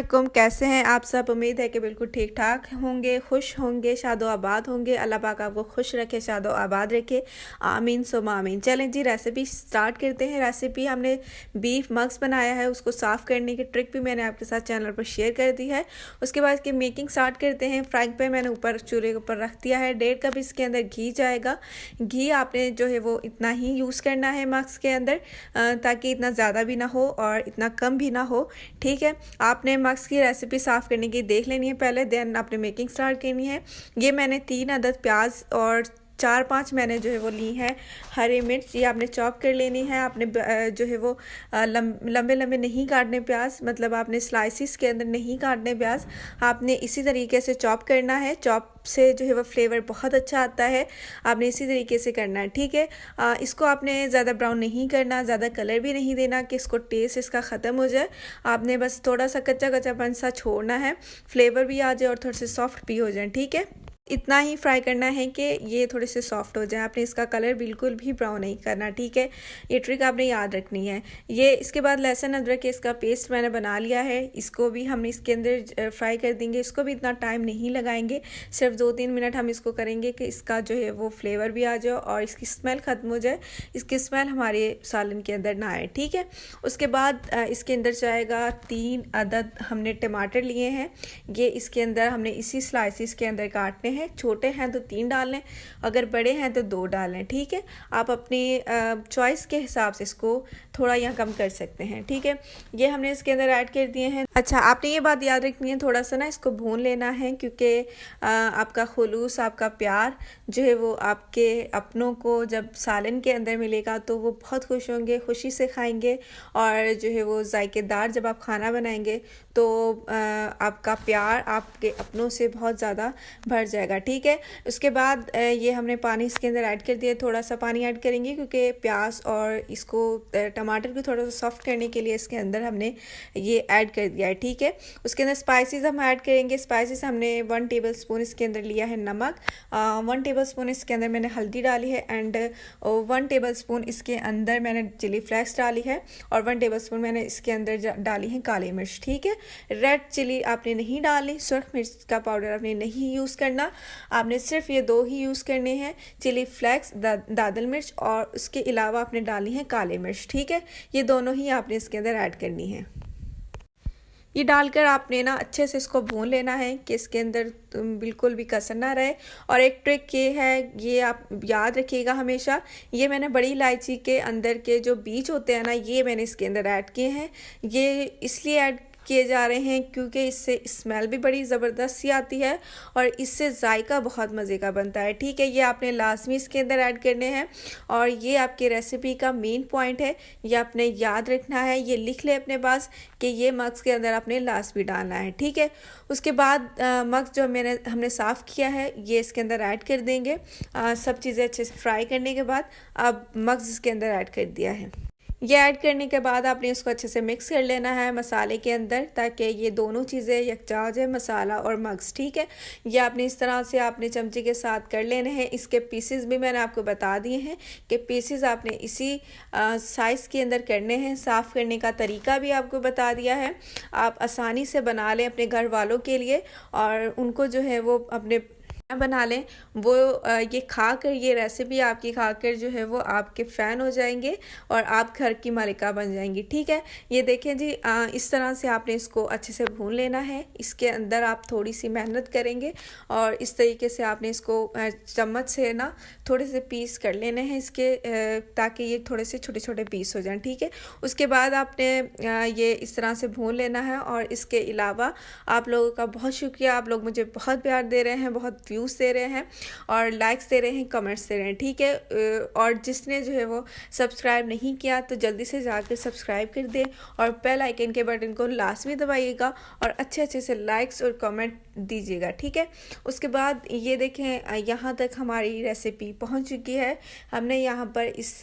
वालेकुम, कैसे हैं आप सब। उम्मीद है कि बिल्कुल ठीक ठाक होंगे, खुश होंगे, शादो आबाद होंगे। अल्लाह पाक आपको खुश रखे, शादो आबाद रखे, आमीन सुमा आमीन। चलें जी, रेसिपी स्टार्ट करते हैं। रेसिपी हमने बीफ मग्स बनाया है, उसको साफ़ करने की ट्रिक भी मैंने आपके साथ चैनल पर शेयर कर दी है। उसके बाद की मेकिंग स्टार्ट करते हैं। फ्राइंग पैन मैंने ऊपर चूल्हे के ऊपर रख दिया है। 1.5 कप इसके अंदर घी जाएगा। घी आपने जो है वो इतना ही यूज़ करना है मग्स के अंदर, ताकि इतना ज़्यादा भी ना हो और इतना कम भी ना हो। ठीक है, आपने मग्स की रेसिपी साफ़ करने की देख लेनी है पहले, देन आपने मेकिंग स्टार्ट करनी है। ये मैंने 3 अदद प्याज और 4-5 मैंने जो है वो ली है हरी मिर्च, ये आपने चॉप कर लेनी है। आपने जो है वो लंबे लंबे नहीं काटने प्याज, मतलब आपने स्लाइसिस के अंदर नहीं काटने प्याज, आपने इसी तरीके से चॉप करना है। चॉप से जो है वो फ्लेवर बहुत अच्छा आता है, आपने इसी तरीके से करना है। ठीक है, इसको आपने ज़्यादा ब्राउन नहीं करना, ज़्यादा कलर भी नहीं देना कि इसको टेस्ट इसका ख़त्म हो जाए। आपने बस थोड़ा सा कच्चा कच्चापन सा छोड़ना है, फ्लेवर भी आ जाए और थोड़े से सॉफ्ट भी हो जाए। ठीक है, इतना ही फ्राई करना है कि ये थोड़े से सॉफ्ट हो जाए। आपने इसका कलर बिल्कुल भी ब्राउन नहीं करना। ठीक है, ये ट्रिक आपने याद रखनी है। ये इसके बाद लहसुन अदरक के इसका पेस्ट मैंने बना लिया है, इसको भी हम इसके अंदर फ्राई कर देंगे। इसको भी इतना टाइम नहीं लगाएंगे, सिर्फ 2-3 मिनट हम इसको करेंगे कि इसका जो है वो फ्लेवर भी आ जाए और इसकी स्मेल ख़त्म हो जाए, इसकी स्मेल हमारे सालन के अंदर ना आए। ठीक है, उसके बाद इसके अंदर जाएगा 3 अदद हमने टमाटर लिए हैं। ये इसके अंदर हमने इसी स्लाइसिस के अंदर काटने हैं। छोटे हैं तो 3 डालें, अगर बड़े हैं तो 2 डालें। ठीक है, आप अपनी चॉइस के हिसाब से इसको थोड़ा यहाँ कम कर सकते हैं। ठीक है, ये हमने इसके अंदर ऐड कर दिए हैं। अच्छा, आपने ये बात याद रखनी है, थोड़ा सा ना इसको भून लेना है, क्योंकि आपका खुलूस, आपका प्यार जो है वो आपके अपनों को जब सालन के अंदर मिलेगा तो वो बहुत खुश होंगे, खुशी से खाएंगे। और जो है वो जायकेदार जब आप खाना बनाएंगे तो आपका प्यार आपके अपनों से बहुत ज़्यादा भर जाएगा। ठीक है, उसके बाद ये हमने पानी इसके अंदर ऐड कर दिया। थोड़ा सा पानी ऐड करेंगे क्योंकि प्याज और इसको टमाटर को थोड़ा सा सॉफ्ट करने के लिए इसके अंदर हमने ये ऐड कर दिया है। ठीक है, उसके अंदर स्पाइसेस हम ऐड करेंगे। स्पाइसेस हमने 1 टेबलस्पून इसके अंदर लिया है नमक, 1 टेबलस्पून इसके अंदर मैंने हल्दी डाली है, एंड 1 टेबलस्पून इसके अंदर मैंने चिली फ्लेक्स डाली है, और 1 टेबलस्पून मैंने इसके अंदर डाली है काली मिर्च। ठीक है, रेड चिली आपने नहीं डालनी, सुर्ख मिर्च का पाउडर आपने नहीं यूज़ करना, आपने सिर्फ ये 2 ही यूज़ करने हैं, चिली फ्लेक्स, दादल मिर्च, और उसके अलावा आपने डाली है काली मिर्च। ठीक है, ये दोनों ही आपने इसके अंदर ऐड करनी है। ये डालकर आपने ना अच्छे से इसको भून लेना है कि इसके अंदर बिल्कुल भी कसर ना रहे। और एक ट्रिक ये है, ये आप याद रखिएगा हमेशा, ये मैंने बड़ी इलायची के अंदर के जो बीज होते हैं ना, ये मैंने इसके अंदर ऐड किए हैं। ये इसलिए ऐड किए जा रहे हैं क्योंकि इससे स्मेल भी बड़ी ज़बरदस्त सी आती है और इससे जायका बहुत मज़े का बनता है। ठीक है, ये आपने लाजमी इसके अंदर ऐड करने हैं और ये आपकी रेसिपी का मेन पॉइंट है, ये आपने याद रखना है। ये लिख ले अपने पास कि ये मग्स के अंदर आपने लास्ट भी डालना है। ठीक है, उसके बाद मग्स जो हमने साफ़ किया है ये इसके अंदर ऐड कर देंगे। सब चीज़ें अच्छे से फ्राई करने के बाद अब मग्स इसके अंदर ऐड कर दिया है। ये ऐड करने के बाद आपने इसको अच्छे से मिक्स कर लेना है मसाले के अंदर, ताकि ये दोनों चीज़ें यकजा हो जाए, मसाला और मग्स। ठीक है, ये आपने इस तरह से आपने चमचे के साथ कर लेने हैं। इसके पीसेस भी मैंने आपको बता दिए हैं कि पीसेस आपने इसी साइज़ के अंदर करने हैं। साफ़ करने का तरीका भी आपको बता दिया है, आप आसानी से बना लें अपने घर वालों के लिए, और उनको जो है वो अपने बना लें। वो ये खाकर, ये रेसिपी आपकी खाकर जो है वो आपके फ़ैन हो जाएंगे और आप घर की मालिका बन जाएंगी। ठीक है, ये देखें जी, इस तरह से आपने इसको अच्छे से भून लेना है। इसके अंदर आप थोड़ी सी मेहनत करेंगे और इस तरीके से आपने इसको चम्मच से ना थोड़े से पीस कर लेने हैं इसके, ताकि ये थोड़े से छोटे छोटे पीस हो जाएं। ठीक है, उसके बाद आपने ये इस तरह से भून लेना है। और इसके अलावा आप लोगों का बहुत शुक्रिया, आप लोग मुझे बहुत प्यार दे रहे हैं, बहुत व्यूज़ दे रहे हैं और लाइक्स दे रहे हैं, कमेंट्स दे रहे हैं। ठीक है, और जिसने जो है वो सब्सक्राइब नहीं किया तो जल्दी से जाकर सब्सक्राइब कर दे और बेल आइकन के बटन को लाजमी दबाइएगा और अच्छे अच्छे से लाइक्स और कमेंट दीजिएगा। ठीक है, उसके बाद ये देखें, यहाँ तक हमारी रेसिपी पहुँच चुकी है। हमने यहाँ पर इस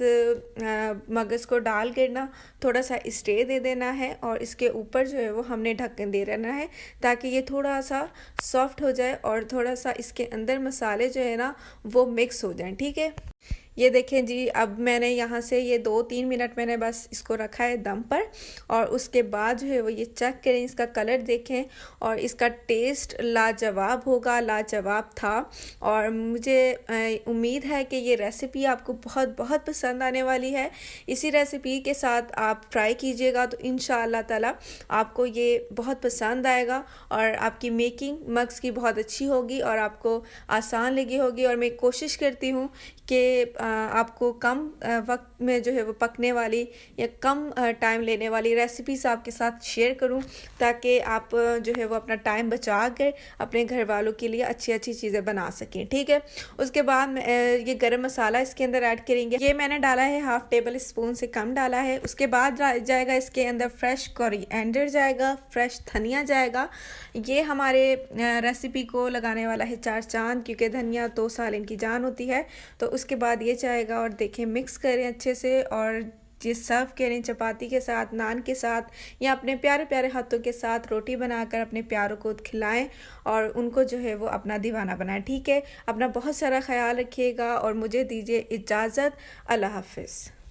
मगज़ को डाल कर ना थोड़ा सा स्टे दे देना है और इसके ऊपर जो है वो हमने ढक्कन दे रहना है, ताकि ये थोड़ा सा सॉफ्ट हो जाए और थोड़ा सा इसके अंदर मसाले जो है ना वो मिक्स हो जाएं। ठीक है, ये देखें जी, अब मैंने यहाँ से ये 2-3 मिनट मैंने बस इसको रखा है दम पर, और उसके बाद जो है वो ये चेक करें, इसका कलर देखें, और इसका टेस्ट लाजवाब होगा, लाजवाब था। और मुझे उम्मीद है कि ये रेसिपी आपको बहुत बहुत पसंद आने वाली है। इसी रेसिपी के साथ आप ट्राई कीजिएगा तो इंशाअल्लाह ताला आपको ये बहुत पसंद आएगा, और आपकी मेकिंग मग्स की बहुत अच्छी होगी और आपको आसान लगी होगी। और मैं कोशिश करती हूँ कि आपको कम वक्त में जो है वो पकने वाली या कम टाइम लेने वाली रेसिपीज़ आपके साथ शेयर करूं, ताकि आप जो है वो अपना टाइम बचा कर अपने घर वालों के लिए अच्छी अच्छी चीज़ें बना सकें। ठीक है, उसके बाद ये गरम मसाला इसके अंदर ऐड करेंगे। ये मैंने डाला है 1/2 टेबल स्पून से कम डाला है। उसके बाद जाएगा इसके अंदर फ्रेश कोरिएंडर जाएगा, फ्रेश धनिया जाएगा। ये हमारे रेसिपी को लगाने वाला है 4 चांद, क्योंकि धनिया तो साल इनकी जान होती है। तो उसके बाद ये जाएगा, और देखें मिक्स करें अच्छे से, और ये सर्व करें चपाती के साथ, नान के साथ, या अपने प्यारे प्यारे हाथों के साथ रोटी बनाकर अपने प्यारों को खिलाएं और उनको जो है वो अपना दीवाना बनाएं। ठीक है, अपना बहुत सारा ख्याल रखिएगा और मुझे दीजिए इजाज़त। अल्लाह हाफिज़।